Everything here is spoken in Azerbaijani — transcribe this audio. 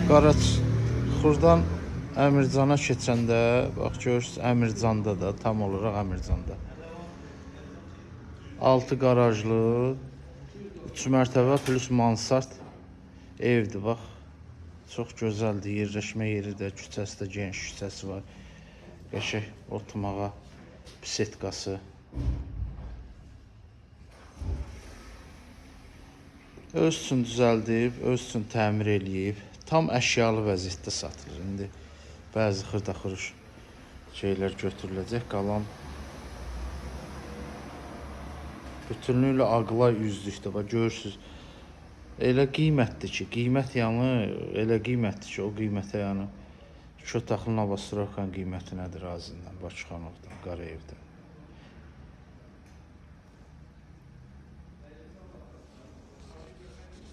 Qaraçxurdan Əmircana keçəndə, bax görürsünüz, Əmircanda da, tam olaraq Əmircanda. 6 qarajlı, 3 mərtəbə plus mansard evdir, bax. Çox gözəldir, yerləşmə yeri də, küçəsi də, geniş küçəsi var. Qəşəng oturmağa bisetkası. Öz üçün düzəldib, öz üçün təmir eləyib. Tam əşyalı vəziyyətdə satılır. İndi bəzi xırda-xırış şeylər götürüləcək, qalan bütünlüklə Ağlay üzlükdə. Bax görürsünüz, elə qiymətdir ki, qiymət yanı elə qiymətdir ki, o qiymətə yəni 2 otaqlı Novostroykan qiyməti nədir Azindən, Bakıxanovdan, Qarayevdən.